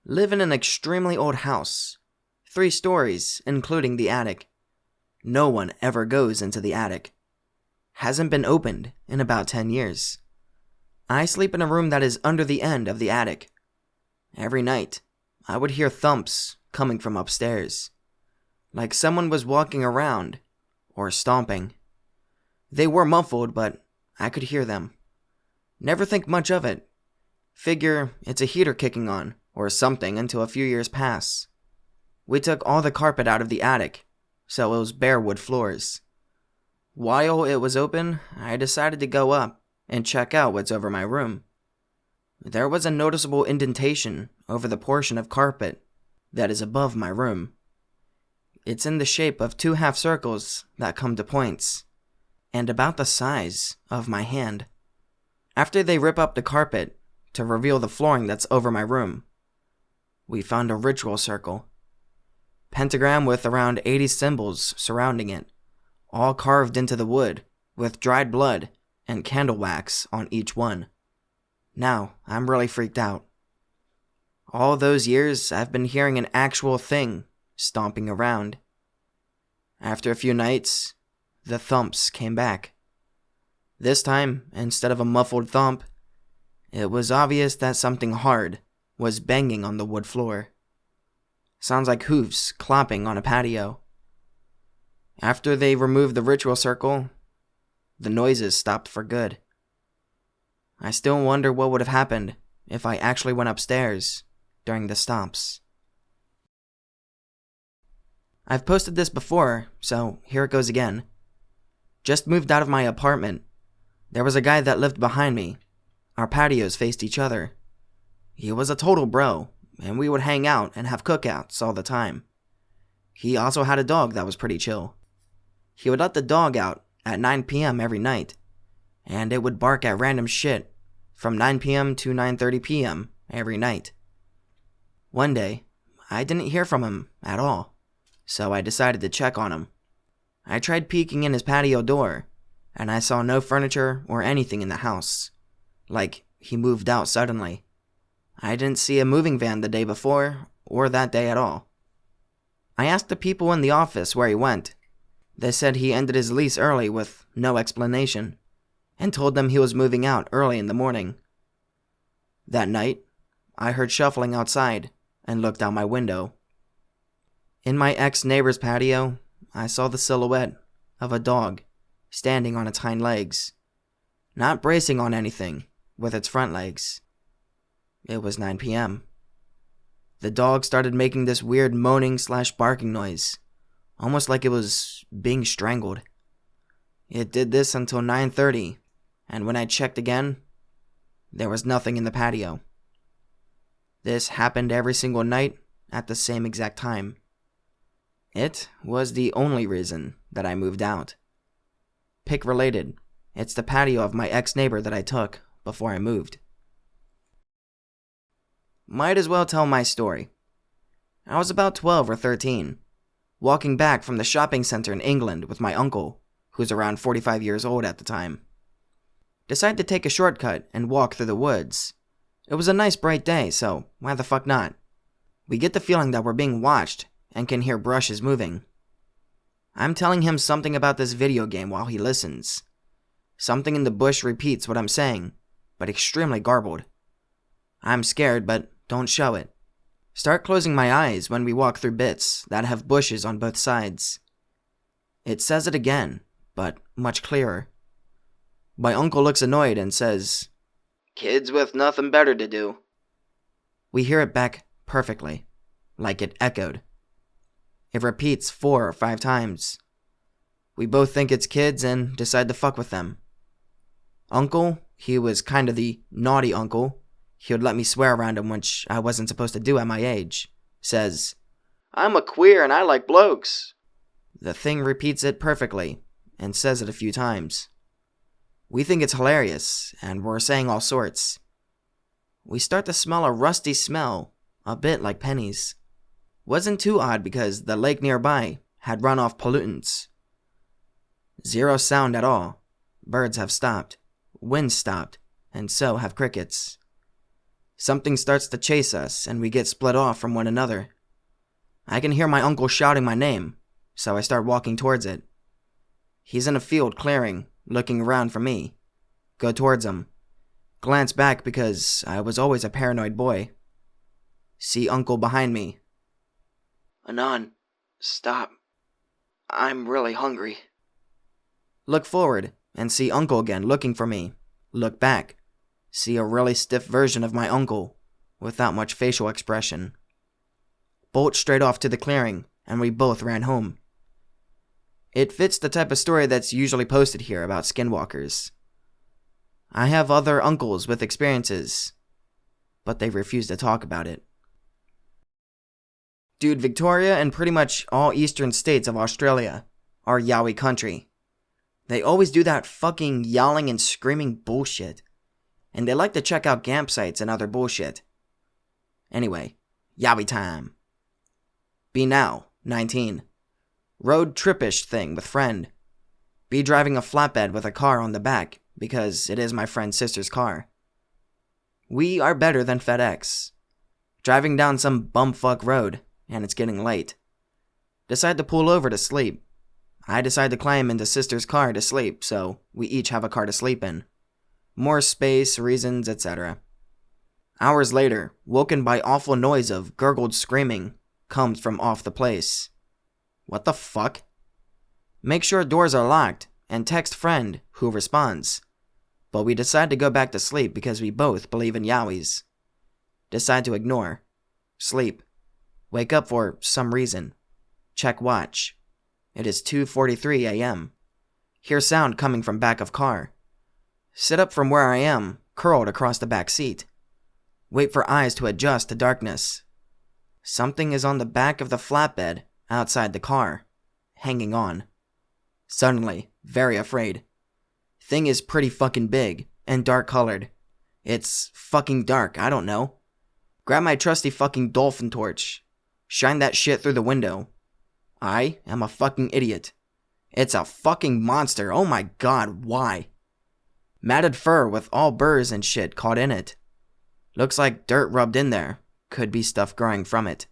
Live in an extremely old house. 3 stories, including the attic. No one ever goes into the attic. Hasn't been opened in about 10 years. I sleep in a room that is under the end of the attic. Every night, I would hear thumps coming from upstairs, like someone was walking around or stomping. They were muffled, but I could hear them. Never think much of it. Figure it's a heater kicking on or something until a few years pass. We took all the carpet out of the attic, so it was bare wood floors. While it was open, I decided to go up and check out what's over my room. There was a noticeable indentation over the portion of carpet that is above my room. It's in the shape of 2 half circles that come to points, and about the size of my hand. After they rip up the carpet to reveal the flooring that's over my room, we found a ritual circle. Pentagram with around 80 symbols surrounding it, all carved into the wood with dried blood and candle wax on each one. Now, I'm really freaked out. All those years, I've been hearing an actual thing stomping around. After a few nights, the thumps came back. This time, instead of a muffled thump, it was obvious that something hard was banging on the wood floor. Sounds like hooves clopping on a patio. After they removed the ritual circle, the noises stopped for good. I still wonder what would have happened if I actually went upstairs during the stomps. I've posted this before, so here it goes again. Just moved out of my apartment. There was a guy that lived behind me. Our patios faced each other. He was a total bro, and we would hang out and have cookouts all the time. He also had a dog that was pretty chill. He would let the dog out at 9 p.m. every night, and it would bark at random shit from 9 p.m. to 9:30 p.m. every night. One day, I didn't hear from him at all, so I decided to check on him. I tried peeking in his patio door, and I saw no furniture or anything in the house. Like, he moved out suddenly. I didn't see a moving van the day before, or that day at all. I asked the people in the office where he went. They said he ended his lease early with no explanation, and told them he was moving out early in the morning. That night, I heard shuffling outside and looked out my window. In my ex-neighbor's patio, I saw the silhouette of a dog standing on its hind legs, not bracing on anything with its front legs. It was 9 p.m. The dog started making this weird moaning/barking noise, almost like it was being strangled. It did this until 9:30, and when I checked again, there was nothing in the patio. This happened every single night at the same exact time. It was the only reason that I moved out. Pick related, it's the patio of my ex-neighbor that I took before I moved. Might as well tell my story. I was about 12 or 13, walking back from the shopping center in England with my uncle, who's around 45 years old at the time. Decided to take a shortcut and walk through the woods. It was a nice bright day, so why the fuck not? We get the feeling that we're being watched and can hear brushes moving. I'm telling him something about this video game while he listens. Something in the bush repeats what I'm saying, but extremely garbled. I'm scared, but don't show it. Start closing my eyes when we walk through bits that have bushes on both sides. It says it again, but much clearer. My uncle looks annoyed and says, "Kids with nothing better to do." We hear it back perfectly, like it echoed. It repeats 4 or 5 times. We both think it's kids and decide to fuck with them. Uncle, he was kind of the naughty uncle. He would let me swear around him, which I wasn't supposed to do at my age. Says, "I'm a queer and I like blokes." The thing repeats it perfectly and says it a few times. We think it's hilarious, and we're saying all sorts. We start to smell a rusty smell, a bit like pennies. Wasn't too odd because the lake nearby had run off pollutants. 0 sound at all. Birds have stopped. Wind stopped, and so have crickets. Something starts to chase us, and we get split off from one another. I can hear my uncle shouting my name, so I start walking towards it. He's in a field clearing, looking around for me. Go towards him. Glance back because I was always a paranoid boy. See uncle behind me. Anon, stop. I'm really hungry. Look forward and see uncle again looking for me. Look back. See a really stiff version of my uncle, without much facial expression. Bolt straight off to the clearing, and we both ran home. It fits the type of story that's usually posted here about skinwalkers. I have other uncles with experiences, but they refuse to talk about it. Dude, Victoria and pretty much all eastern states of Australia are Yowie country. They always do that fucking yelling and screaming bullshit. And they like to check out campsites and other bullshit. Anyway, Yowie time. Be now, 19. Road trippish thing with friend. Be driving a flatbed with a car on the back, because it is my friend's sister's car. We are better than FedEx. Driving down some bumfuck road, and it's getting late. Decide to pull over to sleep. I decide to climb into sister's car to sleep, so we each have a car to sleep in. More space, reasons, etc. Hours later, woken by awful noise of gurgled screaming, comes from off the place. What the fuck? Make sure doors are locked, and text friend, who responds. But we decide to go back to sleep because we both believe in Yowies. Decide to ignore. Sleep. Wake up for some reason. Check watch. It is 2:43 a.m. Hear sound coming from back of car. Sit up from where I am, curled across the back seat. Wait for eyes to adjust to darkness. Something is on the back of the flatbed, outside the car, hanging on. Suddenly, very afraid. Thing is pretty fucking big, and dark colored. It's fucking dark, I don't know. Grab my trusty fucking dolphin torch. Shine that shit through the window. I am a fucking idiot. It's a fucking monster, oh my god, why? Matted fur with all burrs and shit caught in it. Looks like dirt rubbed in there. Could be stuff growing from it.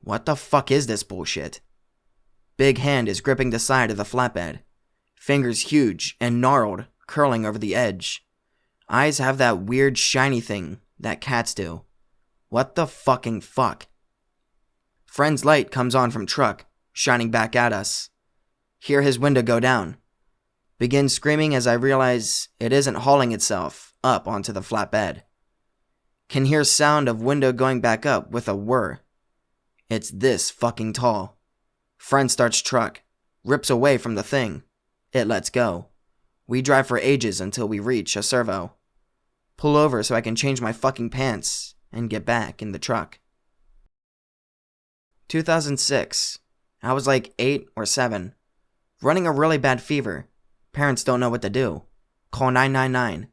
What the fuck is this bullshit? Big hand is gripping the side of the flatbed. Fingers huge and gnarled, curling over the edge. Eyes have that weird shiny thing that cats do. What the fucking fuck? Friend's light comes on from truck, shining back at us. Hear his window go down. Begin screaming as I realize it isn't hauling itself up onto the flatbed. Can hear sound of window going back up with a whir. It's this fucking tall. Friend starts truck, rips away from the thing. It lets go. We drive for ages until we reach a servo. Pull over so I can change my fucking pants and get back in the truck. 2006. I was like 8 or 7. Running a really bad fever. Parents don't know what to do. Call 999.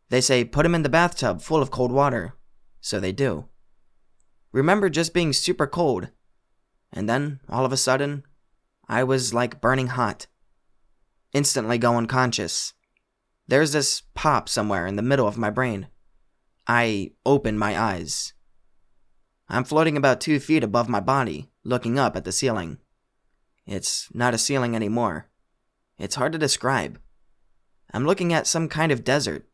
They say put him in the bathtub full of cold water. So they do. Remember just being super cold. And then, all of a sudden, I was like burning hot. Instantly go unconscious. There's this pop somewhere in the middle of my brain. I open my eyes. I'm floating about 2 feet above my body, looking up at the ceiling. It's not a ceiling anymore. It's hard to describe. I'm looking at some kind of desert.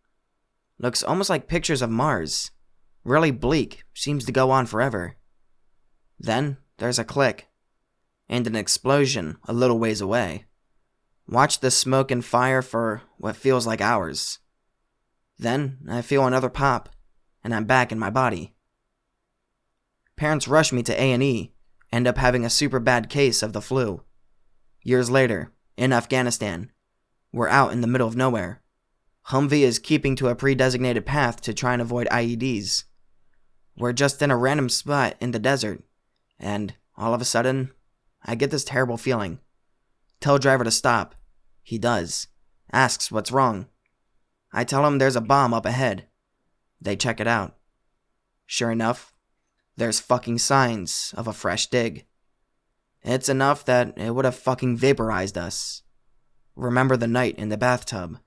Looks almost like pictures of Mars. Really bleak, seems to go on forever. Then, there's a click. And an explosion a little ways away. Watch the smoke and fire for what feels like hours. Then, I feel another pop, and I'm back in my body. Parents rush me to A&E, end up having a super bad case of the flu. Years later, in Afghanistan, we're out in the middle of nowhere. Humvee is keeping to a pre-designated path to try and avoid IEDs. We're just in a random spot in the desert, and all of a sudden, I get this terrible feeling. Tell driver to stop. He does. Asks what's wrong. I tell him there's a bomb up ahead. They check it out. Sure enough, there's fucking signs of a fresh dig. It's enough that it would have fucking vaporized us. Remember the night in the bathtub.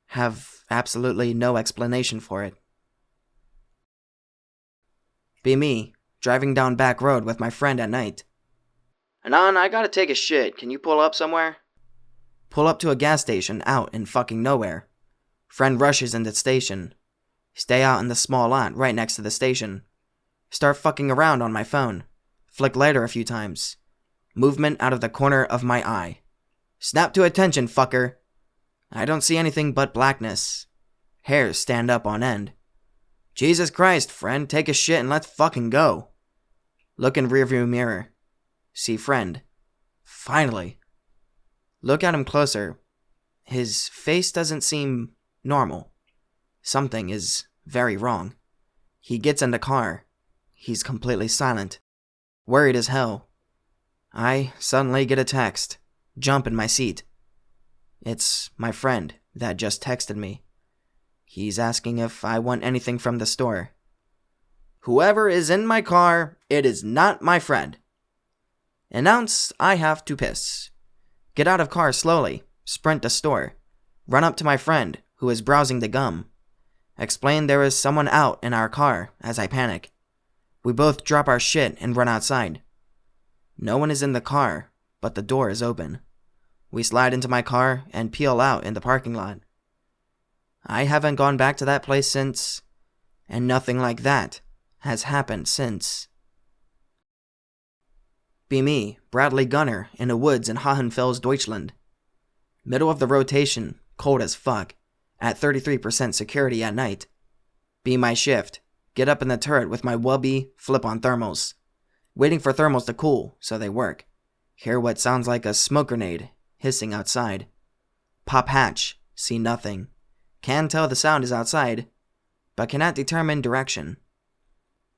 Have absolutely no explanation for it. Be me, driving down back road with my friend at night. Anon, I gotta take a shit. Can you pull up somewhere? Pull up to a gas station out in fucking nowhere. Friend rushes into the station. Stay out in the small lot right next to the station. Start fucking around on my phone. Flick lighter a few times. Movement out of the corner of my eye. Snap to attention, fucker. I don't see anything but blackness. Hairs stand up on end. Jesus Christ, friend, take a shit and let's fucking go. Look in rearview mirror. See friend. Finally. Look at him closer. His face doesn't seem normal. Something is very wrong. He gets in the car. He's completely silent. Worried as hell. I suddenly get a text. Jump in my seat. It's my friend that just texted me. He's asking if I want anything from the store. Whoever is in my car, it is not my friend. Announce I have to piss. Get out of car slowly. Sprint to store. Run up to my friend, who is browsing the gum. Explain there is someone out in our car as I panic. We both drop our shit and run outside. No one is in the car, but the door is open. We slide into my car and peel out in the parking lot. I haven't gone back to that place since, and nothing like that has happened since. Be me, Bradley Gunner, in the woods in Hohenfels, Deutschland. Middle of the rotation, cold as fuck, at 33% security at night. Be my shift, get up in the turret with my wubby, flip on thermals. Waiting for thermals to cool, so they work. Hear what sounds like a smoke grenade hissing outside. Pop hatch, see nothing. Can tell the sound is outside, but cannot determine direction.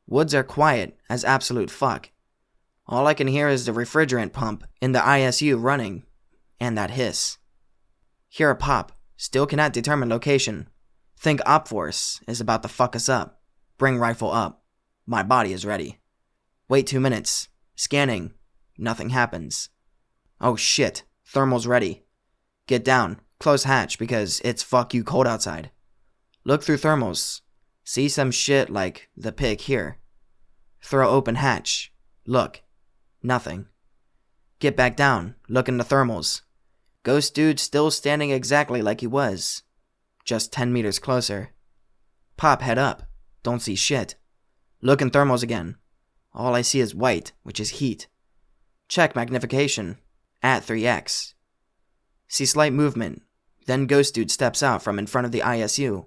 Woods are quiet as absolute fuck. All I can hear is the refrigerant pump in the ISU running, and that hiss. Hear a pop, still cannot determine location. Think Op Force is about to fuck us up. Bring rifle up. My body is ready. Wait 2 minutes. Scanning. Nothing happens. Oh shit. Thermal's ready. Get down. Close hatch because it's fuck you cold outside. Look through thermals. See some shit like the pig here. Throw open hatch. Look. Nothing. Get back down. Look in the thermals. Ghost dude still standing exactly like he was. Just 10 meters closer. Pop head up. Don't see shit. Look in thermals again. All I see is white, which is heat. Check magnification. At 3x. See slight movement. Then ghost dude steps out from in front of the ISU.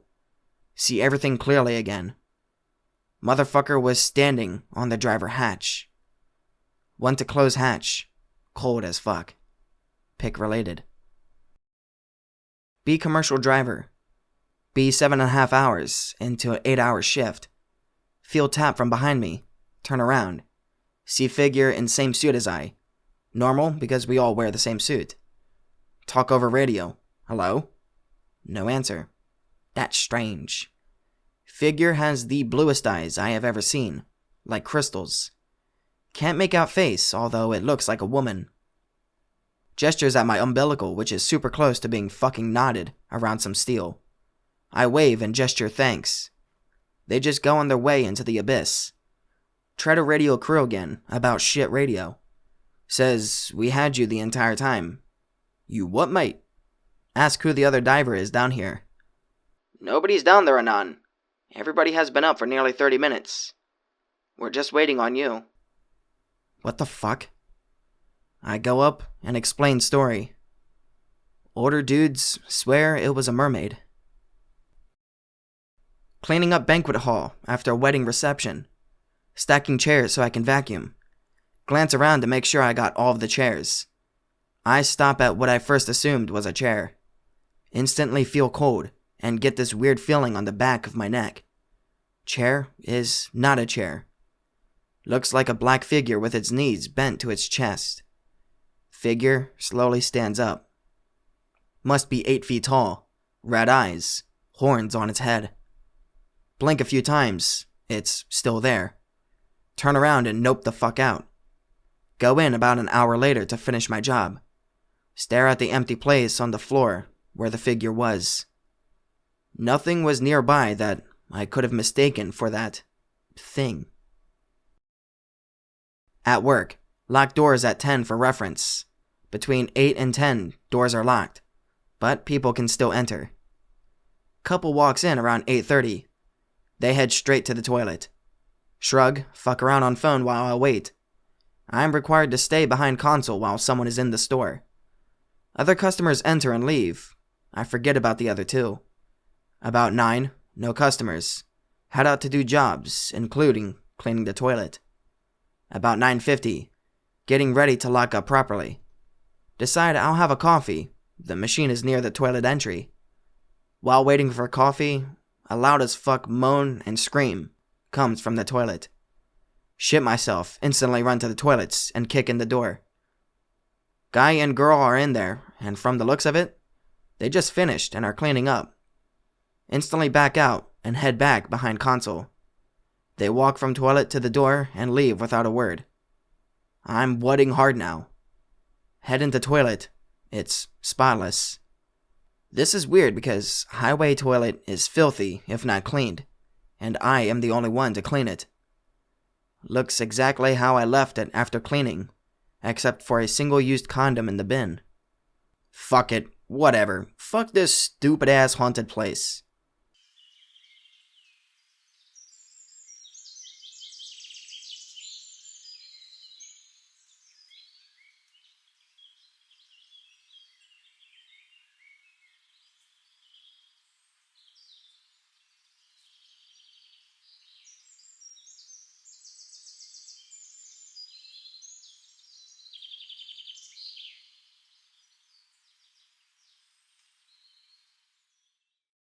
See everything clearly again. Motherfucker was standing on the driver hatch. Went to close hatch. Cold as fuck. Pick related. Be commercial driver. Be 7.5 hours into an 8-hour shift. Feel tap from behind me. Turn around. See figure in same suit as I. Normal because we all wear the same suit. Talk over radio. Hello? No answer. That's strange. Figure has the bluest eyes I have ever seen. Like crystals. Can't make out face, although it looks like a woman. Gestures at my umbilical, which is super close to being fucking knotted around some steel. I wave and gesture thanks. They just go on their way into the abyss. Try to radio crew again about shit radio. Says, we had you the entire time. You what, mate? Ask who the other diver is down here. Nobody's down there, Anon. Everybody has been up for nearly 30 minutes. We're just waiting on you. What the fuck? I go up and explain story. Older dudes swear it was a mermaid. Cleaning up banquet hall after a wedding reception. Stacking chairs so I can vacuum. Glance around to make sure I got all of the chairs. I stop at what I first assumed was a chair. Instantly feel cold and get this weird feeling on the back of my neck. Chair is not a chair. Looks like a black figure with its knees bent to its chest. Figure slowly stands up. Must be 8 feet tall. Red eyes. Horns on its head. Blink a few times. It's still there. Turn around and nope the fuck out. Go in about an hour later to finish my job. Stare at the empty place on the floor where the figure was. Nothing was nearby that I could have mistaken for that thing. At work, lock doors at 10 for reference. Between 8 and 10, doors are locked, but people can still enter. Couple walks in around 8:30. They head straight to the toilet. Shrug, fuck around on phone while I wait. I'm required to stay behind console while someone is in the store. Other customers enter and leave. I forget about the other two. About 9, no customers. Head out to do jobs, including cleaning the toilet. About 9:50, getting ready to lock up properly. Decide I'll have a coffee. The machine is near the toilet entry. While waiting for coffee, a loud as fuck moan and scream comes from the toilet. Shit myself, instantly run to the toilets and kick in the door. Guy and girl are in there, and from the looks of it, they just finished and are cleaning up. Instantly back out and head back behind console. They walk from toilet to the door and leave without a word. I'm wutting hard now. Head into toilet. It's spotless. This is weird because highway toilet is filthy if not cleaned, and I am the only one to clean it. Looks exactly how I left it after cleaning, except for a single-used condom in the bin. Fuck it, whatever. Fuck this stupid-ass haunted place.